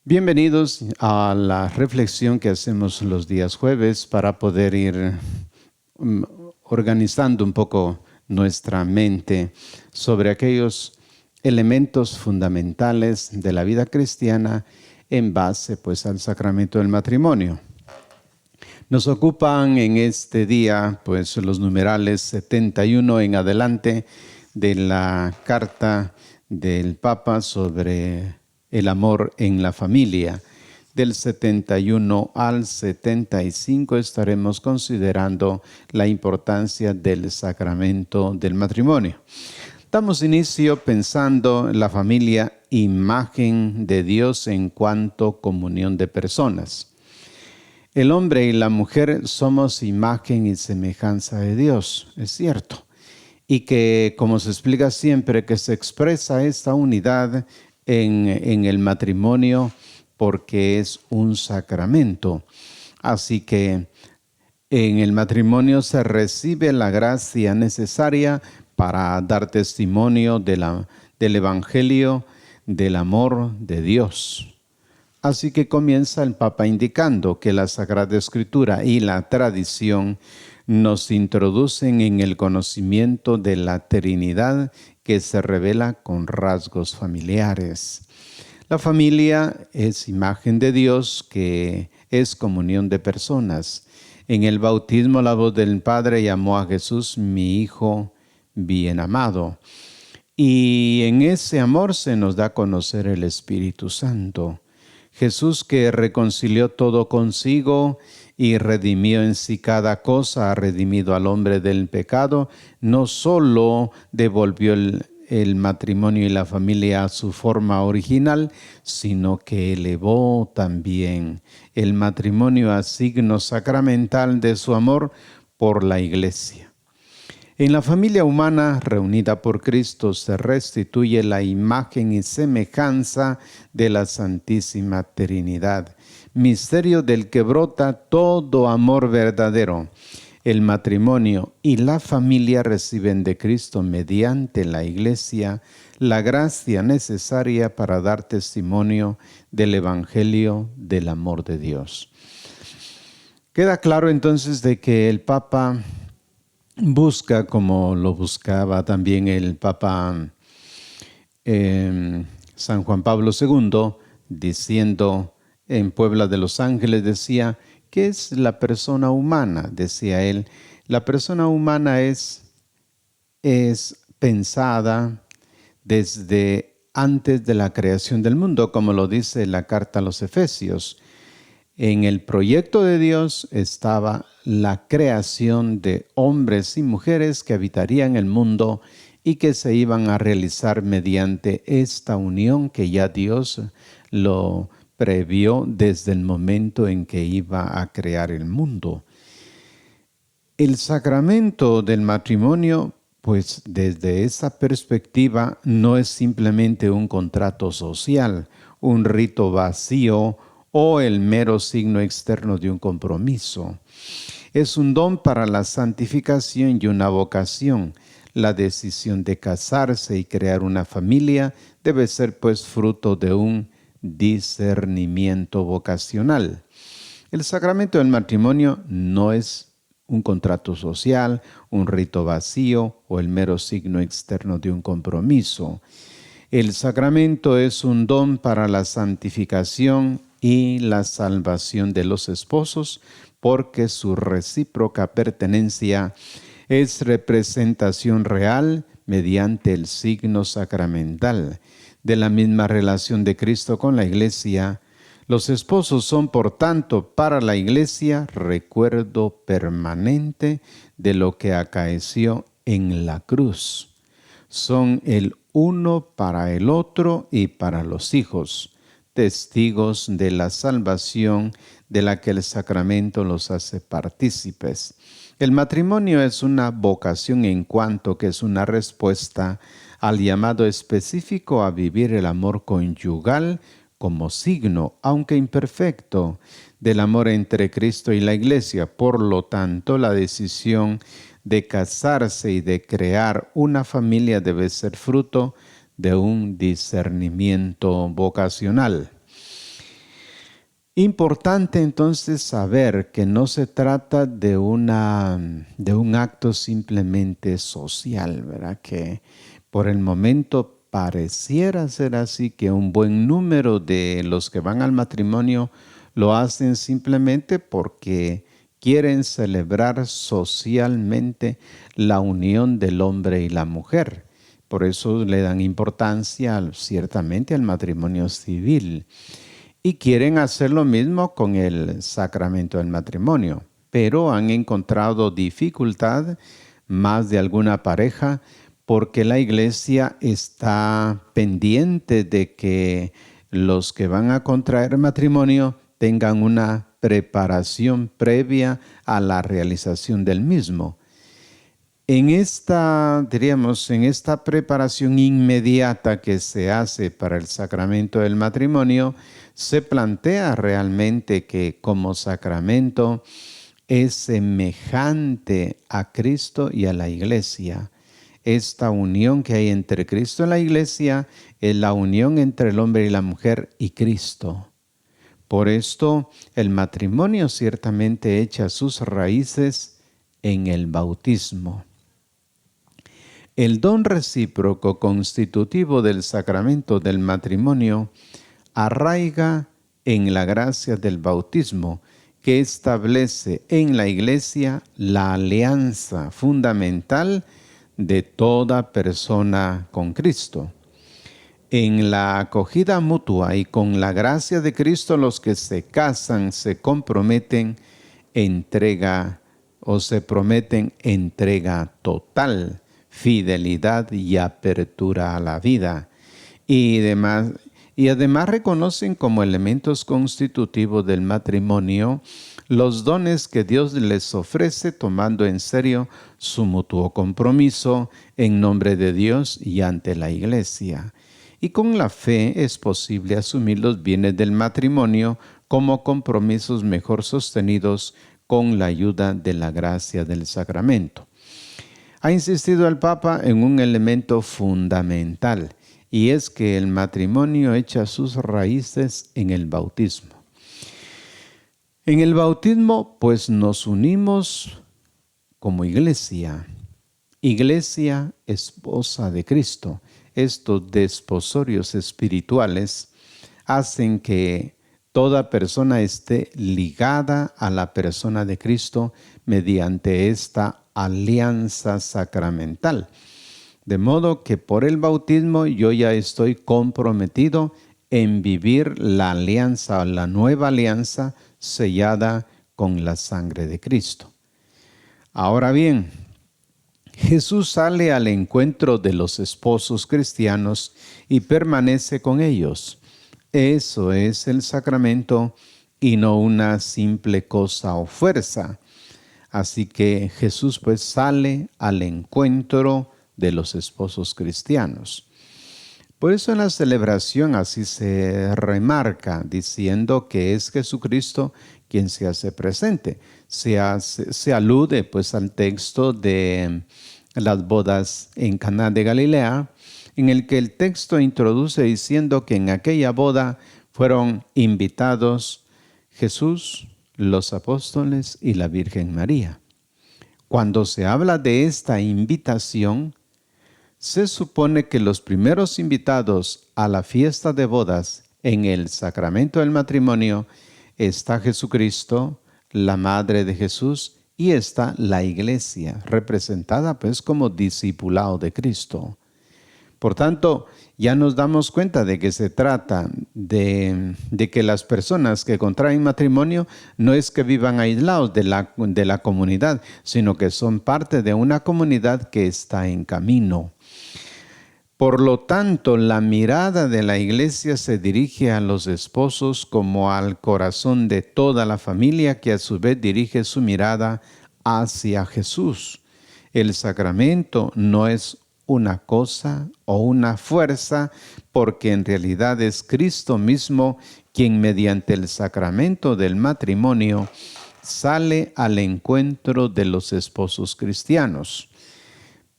Bienvenidos a la reflexión que hacemos los días jueves para poder ir mm, organizando un poco nuestra mente sobre aquellos elementos fundamentales de la vida cristiana en base pues al sacramento del matrimonio. Nos ocupan en este día pues los numerales 71 en adelante de la carta del Papa sobre el amor en la familia. Del 71 al 75 estaremos considerando la importancia del sacramento del matrimonio. Damos inicio pensando en la familia, imagen de Dios en cuanto comunión de personas. El hombre y la mujer somos imagen y semejanza de Dios, es cierto. Y que, como se explica siempre, que se expresa esta unidad en el matrimonio porque es un sacramento. Así que en el matrimonio se recibe la gracia necesaria para dar testimonio del Evangelio, del amor de Dios. Así que comienza el Papa indicando que la Sagrada Escritura y la tradición nos introducen en el conocimiento de la Trinidad que se revela con rasgos familiares. La familia es imagen de Dios, que es comunión de personas. En el bautismo la voz del Padre llamó a Jesús mi Hijo bien amado. Y en ese amor se nos da a conocer el Espíritu Santo. Jesús, que reconcilió todo consigo y redimió en sí cada cosa, ha redimido al hombre del pecado, no solo devolvió el matrimonio y la familia a su forma original, sino que elevó también el matrimonio a signo sacramental de su amor por la Iglesia. En la familia humana reunida por Cristo se restituye la imagen y semejanza de la Santísima Trinidad, misterio del que brota todo amor verdadero. El matrimonio y la familia reciben de Cristo mediante la Iglesia la gracia necesaria para dar testimonio del Evangelio del amor de Dios. Queda claro entonces de que el Papa busca, como lo buscaba también el Papa San Juan Pablo II, diciendo en Puebla de los Ángeles, decía, ¿qué es la persona humana? Decía él, la persona humana es pensada desde antes de la creación del mundo, como lo dice la carta a los Efesios. En el proyecto de Dios estaba la creación de hombres y mujeres que habitarían el mundo y que se iban a realizar mediante esta unión que ya Dios lo previó desde el momento en que iba a crear el mundo. El sacramento del matrimonio, pues desde esa perspectiva, no es simplemente un contrato social, un rito vacío o el mero signo externo de un compromiso. Es un don para la santificación y una vocación. La decisión de casarse y crear una familia debe ser pues fruto de un discernimiento vocacional. El sacramento del matrimonio no es un contrato social, un rito vacío o el mero signo externo de un compromiso. El sacramento es un don para la santificación y la salvación de los esposos, porque su recíproca pertenencia es representación real mediante el signo sacramental de la misma relación de Cristo con la Iglesia. Los esposos son, por tanto, para la Iglesia recuerdo permanente de lo que acaeció en la cruz. Son el uno para el otro y para los hijos, testigos de la salvación de la que el sacramento los hace partícipes. El matrimonio es una vocación en cuanto que es una respuesta al llamado específico a vivir el amor conyugal como signo, aunque imperfecto, del amor entre Cristo y la Iglesia. Por lo tanto, la decisión de casarse y de crear una familia debe ser fruto de un discernimiento vocacional. Importante entonces saber que no se trata de un acto simplemente social, ¿verdad? Que por el momento pareciera ser así, que un buen número de los que van al matrimonio lo hacen simplemente porque quieren celebrar socialmente la unión del hombre y la mujer. Por eso le dan importancia ciertamente al matrimonio civil. Y quieren hacer lo mismo con el sacramento del matrimonio, pero han encontrado dificultad más de alguna pareja porque la iglesia está pendiente de que los que van a contraer matrimonio tengan una preparación previa a la realización del mismo. En esta, diríamos, en esta preparación inmediata que se hace para el sacramento del matrimonio, se plantea realmente que como sacramento es semejante a Cristo y a la Iglesia. Esta unión que hay entre Cristo y la Iglesia es la unión entre el hombre y la mujer y Cristo. Por esto, el matrimonio ciertamente echa sus raíces en el bautismo. El don recíproco constitutivo del sacramento del matrimonio arraiga en la gracia del bautismo, que establece en la Iglesia la alianza fundamental de toda persona con Cristo. En la acogida mutua y con la gracia de Cristo, los que se casan se comprometen se prometen entrega total, fidelidad y apertura a la vida. Y además reconocen como elementos constitutivos del matrimonio los dones que Dios les ofrece, tomando en serio su mutuo compromiso en nombre de Dios y ante la Iglesia. Y con la fe es posible asumir los bienes del matrimonio como compromisos mejor sostenidos con la ayuda de la gracia del sacramento. Ha insistido el Papa en un elemento fundamental, y es que el matrimonio echa sus raíces en el bautismo. En el bautismo, pues nos unimos como iglesia esposa de Cristo. Estos desposorios espirituales hacen que toda persona esté ligada a la persona de Cristo mediante esta alianza sacramental. De modo que por el bautismo yo ya estoy comprometido en vivir la alianza, la nueva alianza sellada con la sangre de Cristo. Ahora bien, Jesús sale al encuentro de los esposos cristianos y permanece con ellos. Eso es el sacramento y no una simple cosa o fuerza. Así que Jesús pues sale al encuentro de los esposos cristianos. Por eso en la celebración así se remarca diciendo que es Jesucristo quien se hace presente. Se alude pues al texto de las bodas en Caná de Galilea, en el que el texto introduce diciendo que en aquella boda fueron invitados Jesús, los apóstoles y la Virgen María. Cuando se habla de esta invitación, se supone que los primeros invitados a la fiesta de bodas en el sacramento del matrimonio está Jesucristo, la Madre de Jesús, y está la Iglesia, representada pues como discipulado de Cristo. Por tanto, ya nos damos cuenta de que se trata de que las personas que contraen matrimonio no es que vivan aislados de la comunidad, sino que son parte de una comunidad que está en camino. Por lo tanto, la mirada de la Iglesia se dirige a los esposos como al corazón de toda la familia, que a su vez dirige su mirada hacia Jesús. El sacramento no es una cosa o una fuerza, porque en realidad es Cristo mismo quien mediante el sacramento del matrimonio sale al encuentro de los esposos cristianos.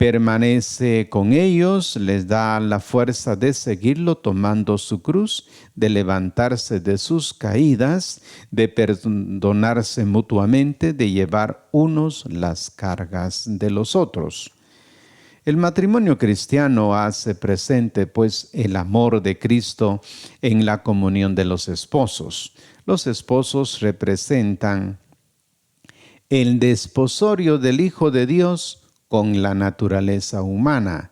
Permanece con ellos, les da la fuerza de seguirlo tomando su cruz, de levantarse de sus caídas, de perdonarse mutuamente, de llevar unos las cargas de los otros. El matrimonio cristiano hace presente, pues, el amor de Cristo en la comunión de los esposos. Los esposos representan el desposorio del Hijo de Dios con la naturaleza humana,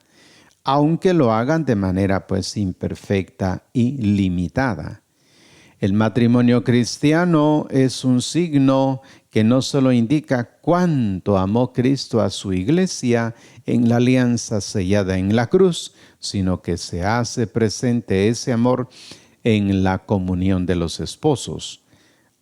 aunque lo hagan de manera pues imperfecta y limitada. El matrimonio cristiano es un signo que no solo indica cuánto amó Cristo a su iglesia en la alianza sellada en la cruz, sino que se hace presente ese amor en la comunión de los esposos.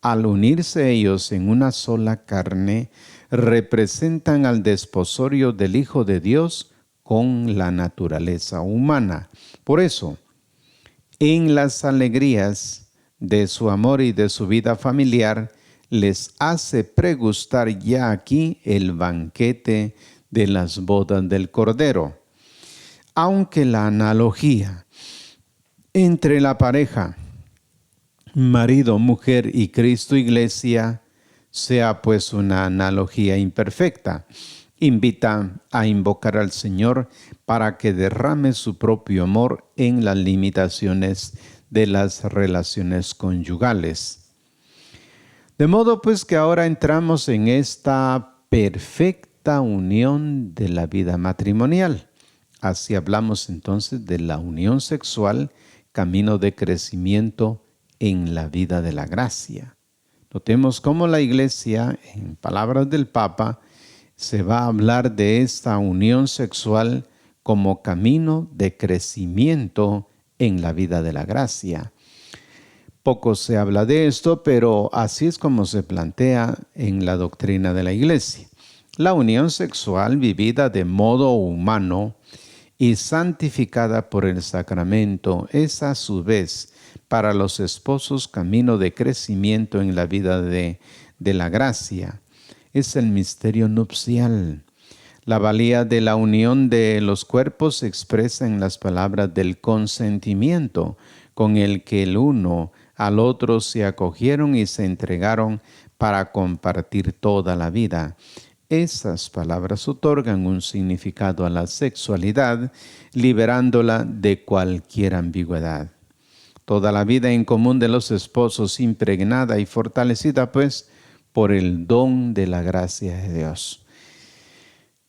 Al unirse ellos en una sola carne, representan al desposorio del Hijo de Dios con la naturaleza humana. Por eso, en las alegrías de su amor y de su vida familiar, les hace pregustar ya aquí el banquete de las bodas del Cordero. Aunque la analogía entre la pareja, marido, mujer y Cristo, iglesia, sea pues una analogía imperfecta, invita a invocar al Señor para que derrame su propio amor en las limitaciones de las relaciones conyugales. De modo pues que ahora entramos en esta perfecta unión de la vida matrimonial. Así hablamos entonces de la unión sexual, camino de crecimiento en la vida de la gracia. Notemos cómo la Iglesia, en palabras del Papa, se va a hablar de esta unión sexual como camino de crecimiento en la vida de la gracia. Poco se habla de esto, pero así es como se plantea en la doctrina de la Iglesia. La unión sexual vivida de modo humano y santificada por el sacramento es a su vez para los esposos camino de crecimiento en la vida de la gracia. Es el misterio nupcial. La valía de la unión de los cuerpos se expresa en las palabras del consentimiento con el que el uno al otro se acogieron y se entregaron para compartir toda la vida. Esas palabras otorgan un significado a la sexualidad, liberándola de cualquier ambigüedad. Toda la vida en común de los esposos impregnada y fortalecida, pues, por el don de la gracia de Dios.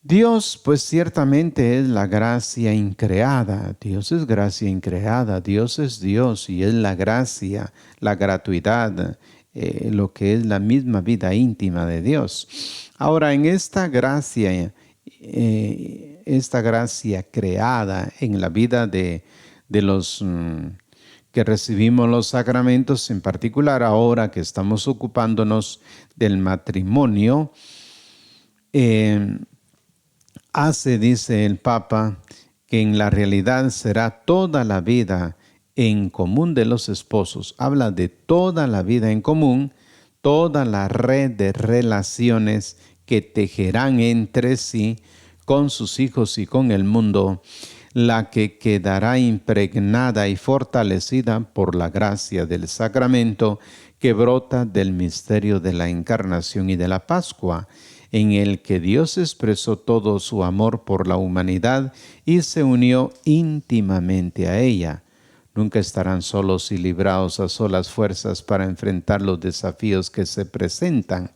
Dios, pues, ciertamente es la gracia increada. Dios es gracia increada. Dios es Dios y es la gracia, la gratuidad, lo que es la misma vida íntima de Dios. Ahora, en esta gracia creada en la vida de los que recibimos los sacramentos, en particular ahora que estamos ocupándonos del matrimonio, dice el Papa, que en la realidad será toda la vida en común de los esposos. Habla de toda la vida en común, toda la red de relaciones que tejerán entre sí con sus hijos y con el mundo, la que quedará impregnada y fortalecida por la gracia del sacramento que brota del misterio de la Encarnación y de la Pascua, en el que Dios expresó todo su amor por la humanidad y se unió íntimamente a ella. Nunca estarán solos y librados a solas fuerzas para enfrentar los desafíos que se presentan.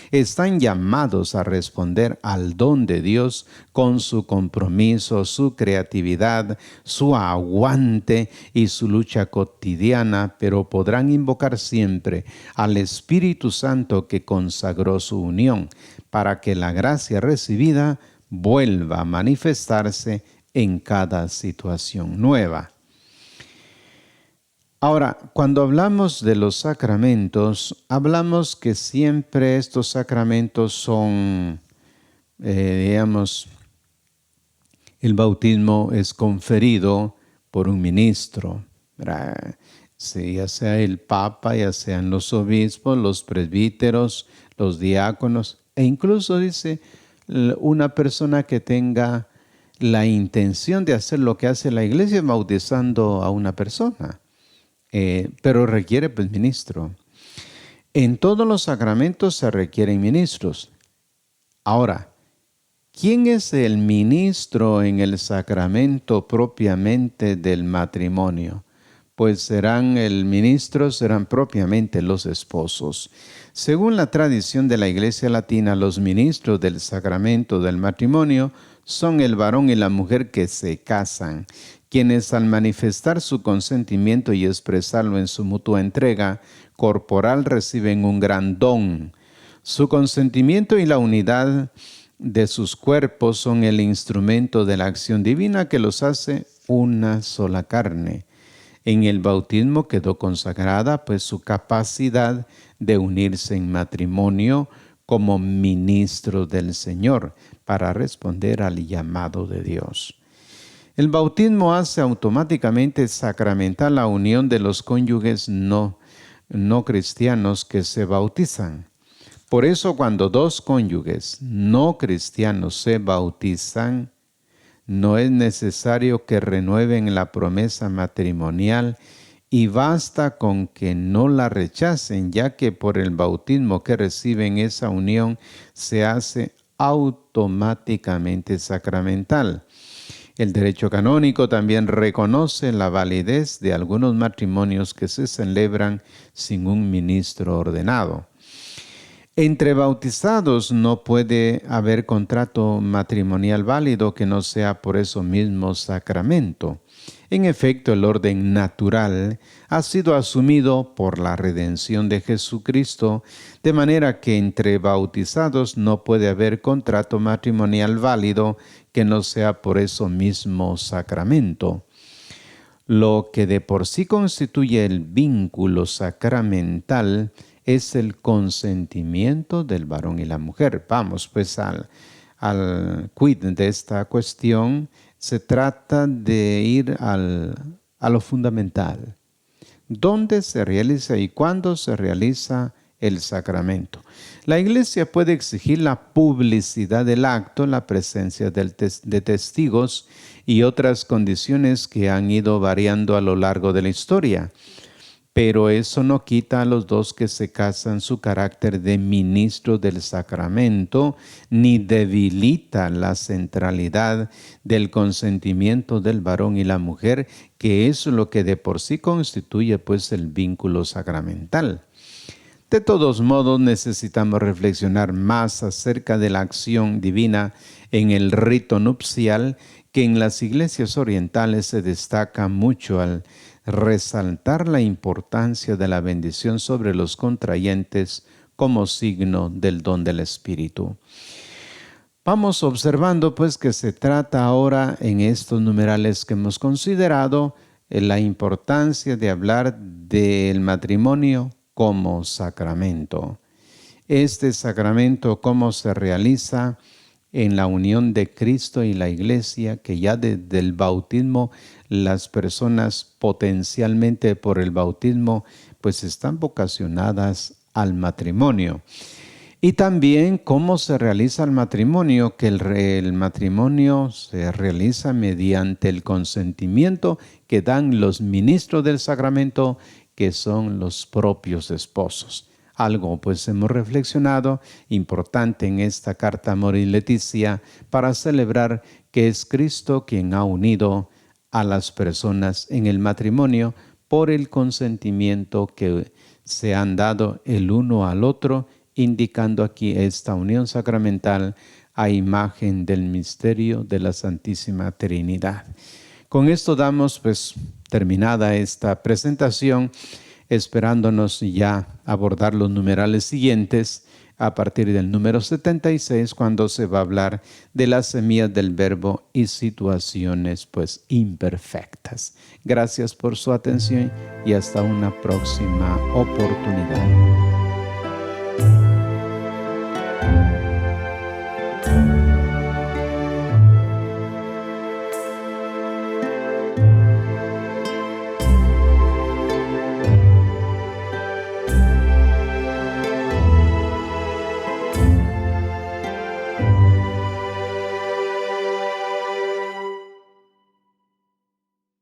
Están llamados a responder al don de Dios con su compromiso, su creatividad, su aguante y su lucha cotidiana, pero podrán invocar siempre al Espíritu Santo que consagró su unión, para que la gracia recibida vuelva a manifestarse en cada situación nueva. Ahora, cuando hablamos de los sacramentos, hablamos que siempre estos sacramentos son, el bautismo es conferido por un ministro, ¿verdad? Sí, ya sea el Papa, ya sean los obispos, los presbíteros, los diáconos, e incluso dice una persona que tenga la intención de hacer lo que hace la iglesia bautizando a una persona, pero requiere pues ministro. En todos los sacramentos se requieren ministros. Ahora, ¿quién es el ministro en el sacramento propiamente del matrimonio? Pues serán propiamente los esposos. Según la tradición de la Iglesia Latina, los ministros del sacramento del matrimonio son el varón y la mujer que se casan, quienes al manifestar su consentimiento y expresarlo en su mutua entrega corporal reciben un gran don. Su consentimiento y la unidad de sus cuerpos son el instrumento de la acción divina que los hace una sola carne. En el bautismo quedó consagrada pues su capacidad de unirse en matrimonio como ministro del Señor para responder al llamado de Dios. El bautismo hace automáticamente sacramental la unión de los cónyuges no cristianos que se bautizan. Por eso cuando dos cónyuges no cristianos se bautizan, no es necesario que renueven la promesa matrimonial y basta con que no la rechacen, ya que por el bautismo que reciben esa unión se hace automáticamente sacramental. El derecho canónico también reconoce la validez de algunos matrimonios que se celebran sin un ministro ordenado. Entre bautizados no puede haber contrato matrimonial válido que no sea por eso mismo sacramento. En efecto, el orden natural ha sido asumido por la redención de Jesucristo, de manera que entre bautizados no puede haber contrato matrimonial válido que no sea por eso mismo sacramento. Lo que de por sí constituye el vínculo sacramental es el consentimiento del varón y la mujer. Vamos pues al quid de esta cuestión. Se trata de ir a lo fundamental. ¿Dónde se realiza y cuándo se realiza el sacramento? La Iglesia puede exigir la publicidad del acto, la presencia de testigos y otras condiciones que han ido variando a lo largo de la historia. Pero eso no quita a los dos que se casan su carácter de ministros del sacramento, ni debilita la centralidad del consentimiento del varón y la mujer, que es lo que de por sí constituye pues el vínculo sacramental. De todos modos, necesitamos reflexionar más acerca de la acción divina en el rito nupcial, que en las iglesias orientales se destaca mucho al resaltar la importancia de la bendición sobre los contrayentes como signo del don del Espíritu. Vamos observando pues que se trata ahora en estos numerales que hemos considerado la importancia de hablar del matrimonio como sacramento. Este sacramento, ¿cómo se realiza? En la unión de Cristo y la Iglesia, que ya desde el bautismo las personas potencialmente por el bautismo pues están vocacionadas al matrimonio. Y también cómo se realiza el matrimonio, que el matrimonio se realiza mediante el consentimiento que dan los ministros del sacramento, que son los propios esposos. Algo pues hemos reflexionado importante en esta carta Amoris Laetitia para celebrar que es Cristo quien ha unido a las personas en el matrimonio por el consentimiento que se han dado el uno al otro, indicando aquí esta unión sacramental a imagen del misterio de la Santísima Trinidad. Con esto damos pues terminada esta presentación, esperándonos ya abordar los numerales siguientes a partir del número 76, cuando se va a hablar de las semillas del verbo y situaciones pues imperfectas. Gracias por su atención y hasta una próxima oportunidad.